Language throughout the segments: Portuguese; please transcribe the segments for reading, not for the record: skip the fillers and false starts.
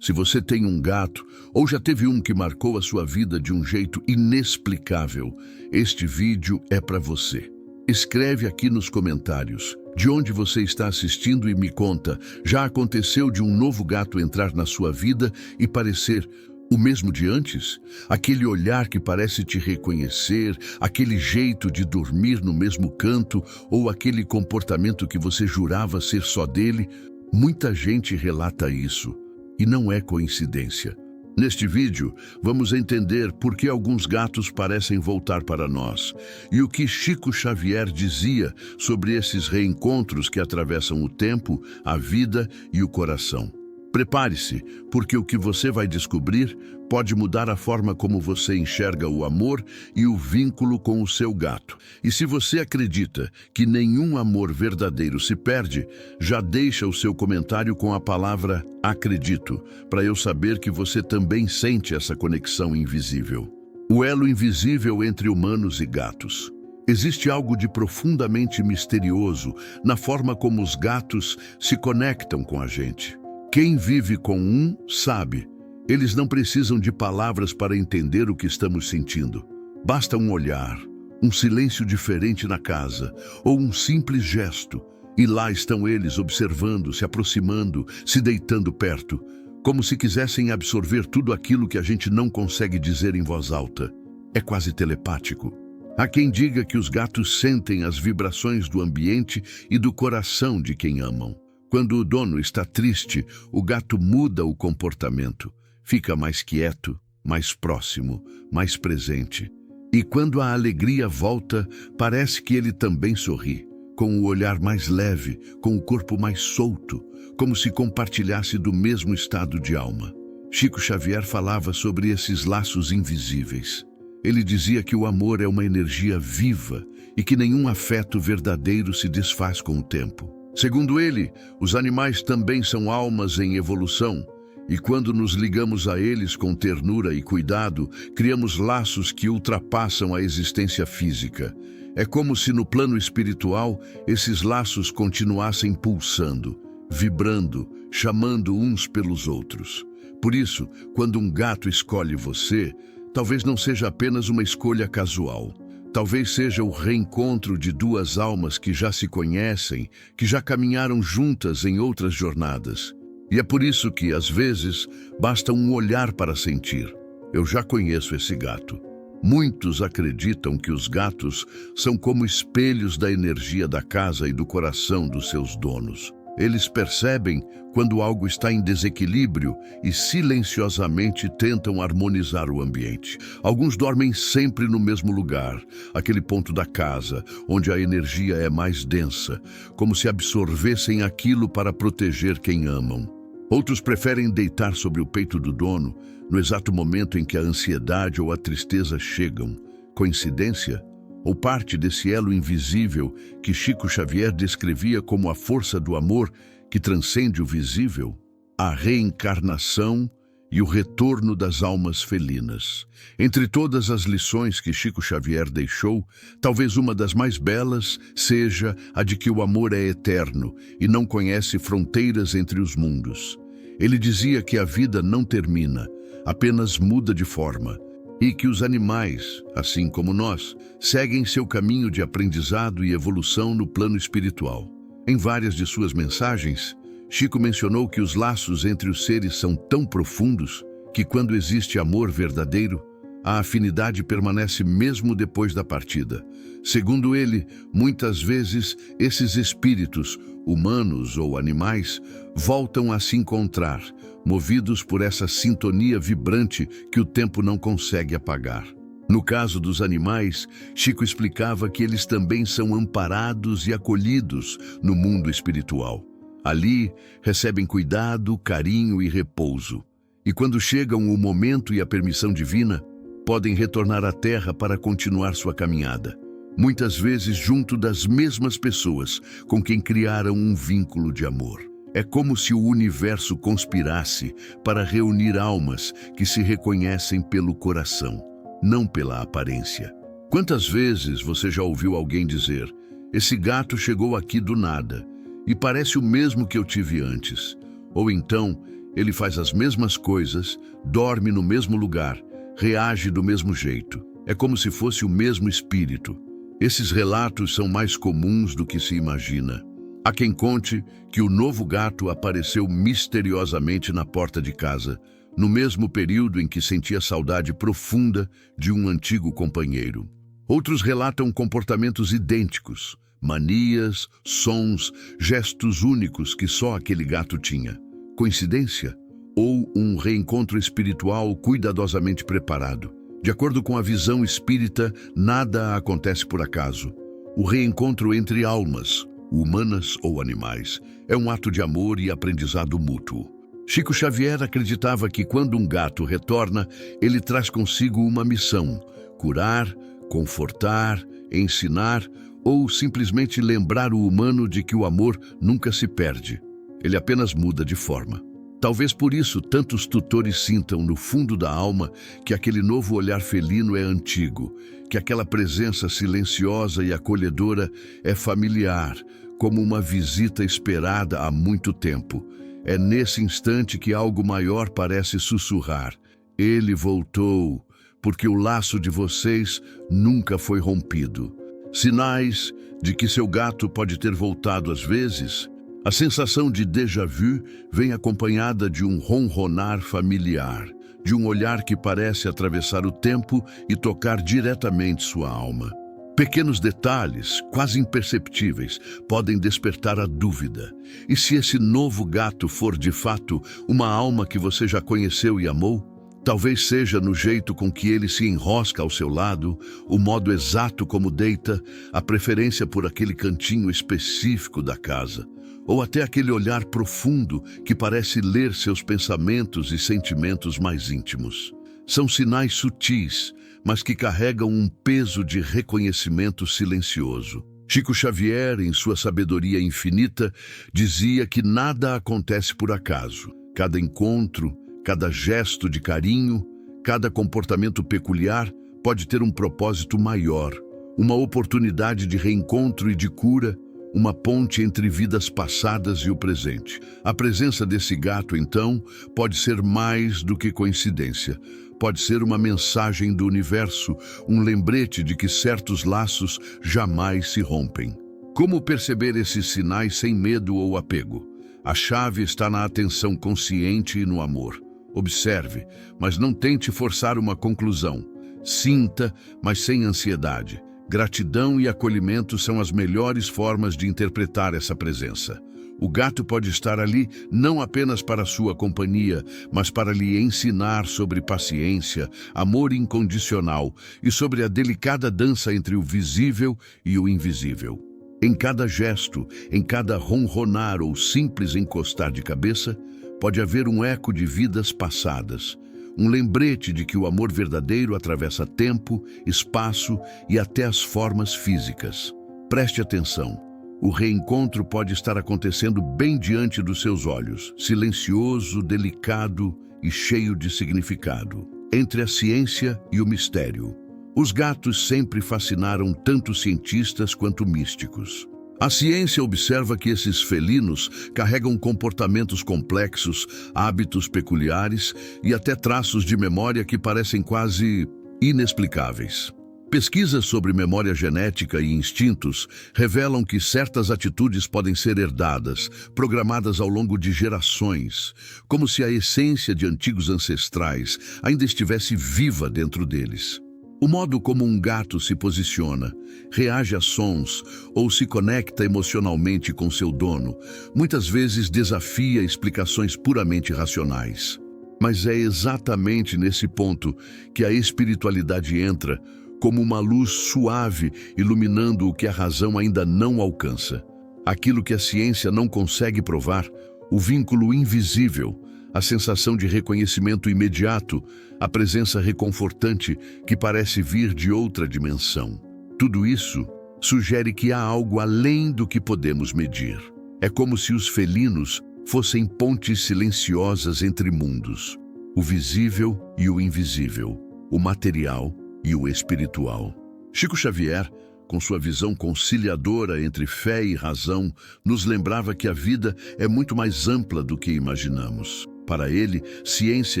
Se você tem um gato ou já teve um que marcou a sua vida de um jeito inexplicável, este vídeo é para você. Escreve aqui nos comentários de onde você está assistindo e me conta, já aconteceu de um novo gato entrar na sua vida e parecer o mesmo de antes? Aquele olhar que parece te reconhecer, aquele jeito de dormir no mesmo canto ou aquele comportamento que você jurava ser só dele? Muita gente relata isso e não é coincidência. Neste vídeo, vamos entender por que alguns gatos parecem voltar para nós e o que Chico Xavier dizia sobre esses reencontros que atravessam o tempo, a vida e o coração. Prepare-se, porque o que você vai descobrir pode mudar a forma como você enxerga o amor e o vínculo com o seu gato. E se você acredita que nenhum amor verdadeiro se perde, já deixa o seu comentário com a palavra acredito, para eu saber que você também sente essa conexão invisível. O elo invisível entre humanos e gatos. Existe algo de profundamente misterioso na forma como os gatos se conectam com a gente. Quem vive com um sabe. Eles não precisam de palavras para entender o que estamos sentindo. Basta um olhar, um silêncio diferente na casa ou um simples gesto. E lá estão eles observando, se aproximando, se deitando perto, como se quisessem absorver tudo aquilo que a gente não consegue dizer em voz alta. É quase telepático. Há quem diga que os gatos sentem as vibrações do ambiente e do coração de quem amam. Quando o dono está triste, o gato muda o comportamento, fica mais quieto, mais próximo, mais presente. E quando a alegria volta, parece que ele também sorri, com o olhar mais leve, com o corpo mais solto, como se compartilhasse do mesmo estado de alma. Chico Xavier falava sobre esses laços invisíveis. Ele dizia que o amor é uma energia viva e que nenhum afeto verdadeiro se desfaz com o tempo. Segundo ele, os animais também são almas em evolução, e quando nos ligamos a eles com ternura e cuidado, criamos laços que ultrapassam a existência física. É como se no plano espiritual esses laços continuassem pulsando, vibrando, chamando uns pelos outros. Por isso, quando um gato escolhe você, talvez não seja apenas uma escolha casual. Talvez seja o reencontro de duas almas que já se conhecem, que já caminharam juntas em outras jornadas. E é por isso que, às vezes, basta um olhar para sentir. Eu já conheço esse gato. Muitos acreditam que os gatos são como espelhos da energia da casa e do coração dos seus donos. Eles percebem quando algo está em desequilíbrio e silenciosamente tentam harmonizar o ambiente. Alguns dormem sempre no mesmo lugar, aquele ponto da casa, onde a energia é mais densa, como se absorvessem aquilo para proteger quem amam. Outros preferem deitar sobre o peito do dono, no exato momento em que a ansiedade ou a tristeza chegam. Coincidência? Ou parte desse elo invisível que Chico Xavier descrevia como a força do amor que transcende o visível? A reencarnação e o retorno das almas felinas. Entre todas as lições que Chico Xavier deixou, talvez uma das mais belas seja a de que o amor é eterno e não conhece fronteiras entre os mundos. Ele dizia que a vida não termina, apenas muda de forma. E que os animais, assim como nós, seguem seu caminho de aprendizado e evolução no plano espiritual. Em várias de suas mensagens, Chico mencionou que os laços entre os seres são tão profundos que, quando existe amor verdadeiro, a afinidade permanece mesmo depois da partida. Segundo ele, muitas vezes esses espíritos, humanos ou animais, voltam a se encontrar, movidos por essa sintonia vibrante que o tempo não consegue apagar. No caso dos animais, Chico explicava que eles também são amparados e acolhidos no mundo espiritual. Ali, recebem cuidado, carinho e repouso. E quando chegam o momento e a permissão divina, podem retornar à Terra para continuar sua caminhada. Muitas vezes junto das mesmas pessoas com quem criaram um vínculo de amor. É como se o universo conspirasse para reunir almas que se reconhecem pelo coração, não pela aparência. Quantas vezes você já ouviu alguém dizer: "Esse gato chegou aqui do nada e parece o mesmo que eu tive antes"? Ou então, Ele faz as mesmas coisas, dorme no mesmo lugar, reage do mesmo jeito. É como se fosse o mesmo espírito. Esses relatos são mais comuns do que se imagina. Há quem conte que o novo gato apareceu misteriosamente na porta de casa, no mesmo período em que sentia saudade profunda de um antigo companheiro. Outros relatam comportamentos idênticos, manias, sons, gestos únicos que só aquele gato tinha. Coincidência? Ou um reencontro espiritual cuidadosamente preparado? De acordo com a visão espírita, nada acontece por acaso. O reencontro entre almas, humanas ou animais, é um ato de amor e aprendizado mútuo. Chico Xavier acreditava que quando um gato retorna, ele traz consigo uma missão: curar, confortar, ensinar ou simplesmente lembrar o humano de que o amor nunca se perde. Ele apenas muda de forma. Talvez por isso tantos tutores sintam no fundo da alma que aquele novo olhar felino é antigo, que aquela presença silenciosa e acolhedora é familiar, como uma visita esperada há muito tempo. É nesse instante que algo maior parece sussurrar: ele voltou, porque o laço de vocês nunca foi rompido. Sinais de que seu gato pode ter voltado às vezes. A sensação de déjà vu vem acompanhada de um ronronar familiar, de um olhar que parece atravessar o tempo e tocar diretamente sua alma. Pequenos detalhes, quase imperceptíveis, podem despertar a dúvida. E se esse novo gato for de fato uma alma que você já conheceu e amou? Talvez seja no jeito com que ele se enrosca ao seu lado, o modo exato como deita, a preferência por aquele cantinho específico da casa, ou até aquele olhar profundo que parece ler seus pensamentos e sentimentos mais íntimos. São sinais sutis, mas que carregam um peso de reconhecimento silencioso. Chico Xavier, em sua sabedoria infinita, dizia que nada acontece por acaso. Cada encontro, cada gesto de carinho, cada comportamento peculiar pode ter um propósito maior, uma oportunidade de reencontro e de cura, uma ponte entre vidas passadas e o presente. A presença desse gato, então, pode ser mais do que coincidência. Pode ser uma mensagem do universo, um lembrete de que certos laços jamais se rompem. Como perceber esses sinais sem medo ou apego? A chave está na atenção consciente e no amor. Observe, mas não tente forçar uma conclusão. Sinta, mas sem ansiedade. Gratidão e acolhimento são as melhores formas de interpretar essa presença. O gato pode estar ali não apenas para sua companhia, mas para lhe ensinar sobre paciência, amor incondicional e sobre a delicada dança entre o visível e o invisível. Em cada gesto, em cada ronronar ou simples encostar de cabeça, pode haver um eco de vidas passadas, um lembrete de que o amor verdadeiro atravessa tempo, espaço e até as formas físicas. Preste atenção. O reencontro pode estar acontecendo bem diante dos seus olhos, silencioso, delicado e cheio de significado. Entre a ciência e o mistério. Os gatos sempre fascinaram tanto cientistas quanto místicos. A ciência observa que esses felinos carregam comportamentos complexos, hábitos peculiares e até traços de memória que parecem quase inexplicáveis. Pesquisas sobre memória genética e instintos revelam que certas atitudes podem ser herdadas, programadas ao longo de gerações, como se a essência de antigos ancestrais ainda estivesse viva dentro deles. O modo como um gato se posiciona, reage a sons ou se conecta emocionalmente com seu dono, muitas vezes desafia explicações puramente racionais. Mas é exatamente nesse ponto que a espiritualidade entra, como uma luz suave iluminando o que a razão ainda não alcança. Aquilo que a ciência não consegue provar, o vínculo invisível, a sensação de reconhecimento imediato, a presença reconfortante que parece vir de outra dimensão. Tudo isso sugere que há algo além do que podemos medir. É como se os felinos fossem pontes silenciosas entre mundos, o visível e o invisível, o material e o espiritual. Chico Xavier, com sua visão conciliadora entre fé e razão, nos lembrava que a vida é muito mais ampla do que imaginamos. Para ele, ciência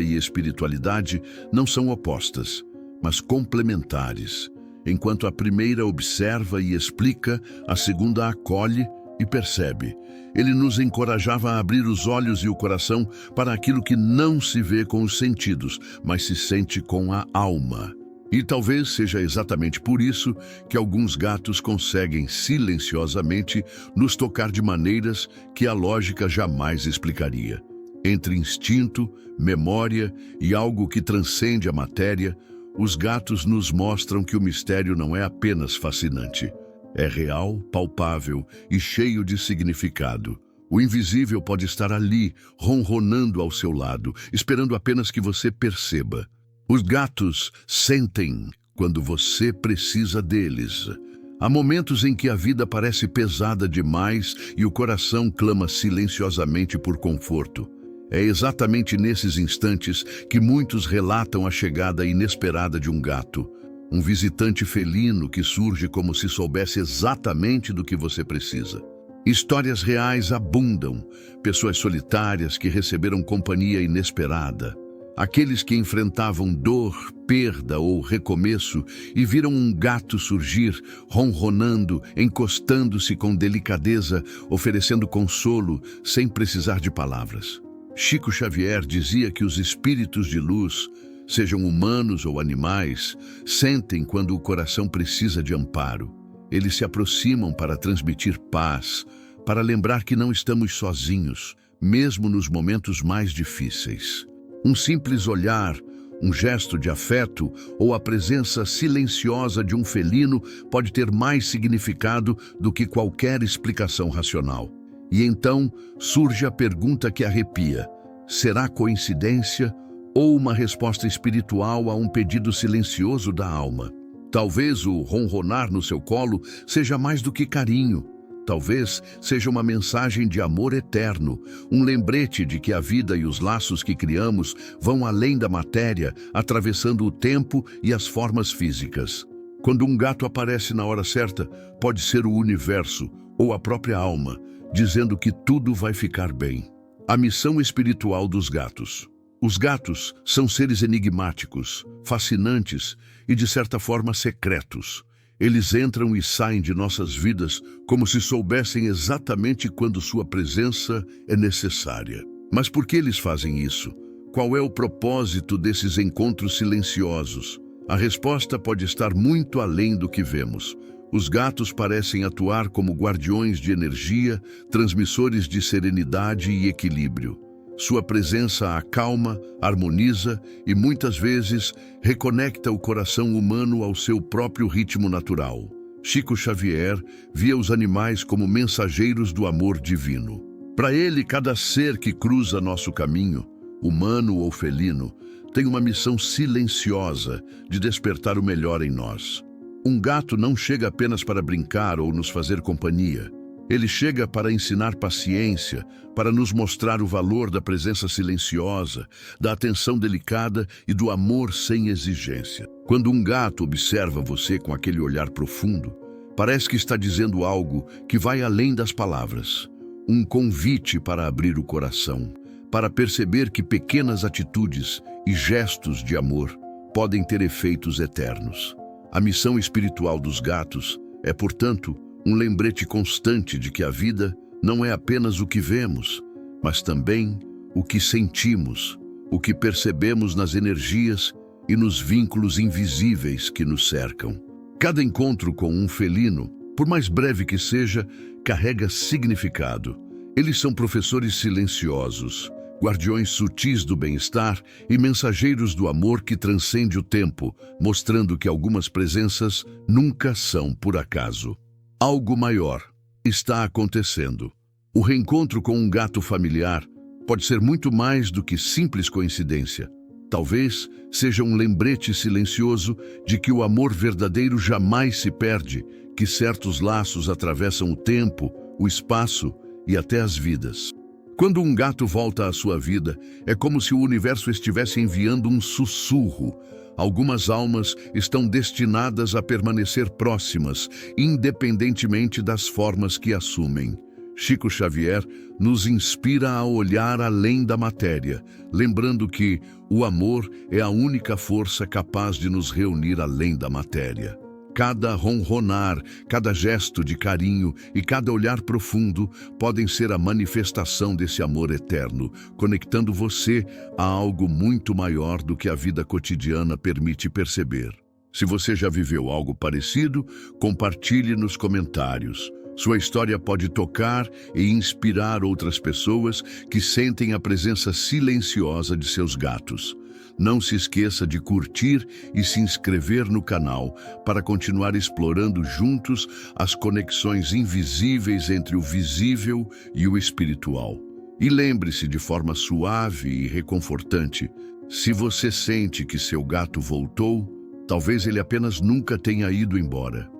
e espiritualidade não são opostas, mas complementares. Enquanto a primeira observa e explica, a segunda acolhe e percebe. Ele nos encorajava a abrir os olhos e o coração para aquilo que não se vê com os sentidos, mas se sente com a alma. E talvez seja exatamente por isso que alguns gatos conseguem silenciosamente nos tocar de maneiras que a lógica jamais explicaria. Entre instinto, memória e algo que transcende a matéria, os gatos nos mostram que o mistério não é apenas fascinante. É real, palpável e cheio de significado. O invisível pode estar ali, ronronando ao seu lado, esperando apenas que você perceba. Os gatos sentem quando você precisa deles. Há momentos em que a vida parece pesada demais e o coração clama silenciosamente por conforto. É exatamente nesses instantes que muitos relatam a chegada inesperada de um gato. Um visitante felino que surge como se soubesse exatamente do que você precisa. Histórias reais abundam, pessoas solitárias que receberam companhia inesperada. Aqueles que enfrentavam dor, perda ou recomeço e viram um gato surgir, ronronando, encostando-se com delicadeza, oferecendo consolo, sem precisar de palavras. Chico Xavier dizia que os espíritos de luz, sejam humanos ou animais, sentem quando o coração precisa de amparo. Eles se aproximam para transmitir paz, para lembrar que não estamos sozinhos, mesmo nos momentos mais difíceis. Um simples olhar, um gesto de afeto ou a presença silenciosa de um felino pode ter mais significado do que qualquer explicação racional. E então surge a pergunta que arrepia: será coincidência ou uma resposta espiritual a um pedido silencioso da alma? Talvez o ronronar no seu colo seja mais do que carinho. Talvez seja uma mensagem de amor eterno, um lembrete de que a vida e os laços que criamos vão além da matéria, atravessando o tempo e as formas físicas. Quando um gato aparece na hora certa, pode ser o universo ou a própria alma, dizendo que tudo vai ficar bem. A missão espiritual dos gatos. Os gatos são seres enigmáticos, fascinantes e, de certa forma, secretos. Eles entram e saem de nossas vidas como se soubessem exatamente quando sua presença é necessária. Mas por que eles fazem isso? Qual é o propósito desses encontros silenciosos? A resposta pode estar muito além do que vemos. Os gatos parecem atuar como guardiões de energia, transmissores de serenidade e equilíbrio. Sua presença acalma, harmoniza e, muitas vezes, reconecta o coração humano ao seu próprio ritmo natural. Chico Xavier via os animais como mensageiros do amor divino. Para ele, cada ser que cruza nosso caminho, humano ou felino, tem uma missão silenciosa de despertar o melhor em nós. Um gato não chega apenas para brincar ou nos fazer companhia. Ele chega para ensinar paciência, para nos mostrar o valor da presença silenciosa, da atenção delicada e do amor sem exigência. Quando um gato observa você com aquele olhar profundo, parece que está dizendo algo que vai além das palavras. Um convite para abrir o coração, para perceber que pequenas atitudes e gestos de amor podem ter efeitos eternos. A missão espiritual dos gatos é, portanto, um lembrete constante de que a vida não é apenas o que vemos, mas também o que sentimos, o que percebemos nas energias e nos vínculos invisíveis que nos cercam. Cada encontro com um felino, por mais breve que seja, carrega significado. Eles são professores silenciosos, guardiões sutis do bem-estar e mensageiros do amor que transcende o tempo, mostrando que algumas presenças nunca são por acaso. Algo maior está acontecendo. O reencontro com um gato familiar pode ser muito mais do que simples coincidência. Talvez seja um lembrete silencioso de que o amor verdadeiro jamais se perde, que certos laços atravessam o tempo, o espaço e até as vidas. Quando um gato volta à sua vida, é como se o universo estivesse enviando um sussurro. Algumas almas estão destinadas a permanecer próximas, independentemente das formas que assumem. Chico Xavier nos inspira a olhar além da matéria, lembrando que o amor é a única força capaz de nos reunir além da matéria. Cada ronronar, cada gesto de carinho e cada olhar profundo podem ser a manifestação desse amor eterno, conectando você a algo muito maior do que a vida cotidiana permite perceber. Se você já viveu algo parecido, compartilhe nos comentários. Sua história pode tocar e inspirar outras pessoas que sentem a presença silenciosa de seus gatos. Não se esqueça de curtir e se inscrever no canal para continuar explorando juntos as conexões invisíveis entre o visível e o espiritual. E lembre-se de forma suave e reconfortante, se você sente que seu gato voltou, talvez ele apenas nunca tenha ido embora.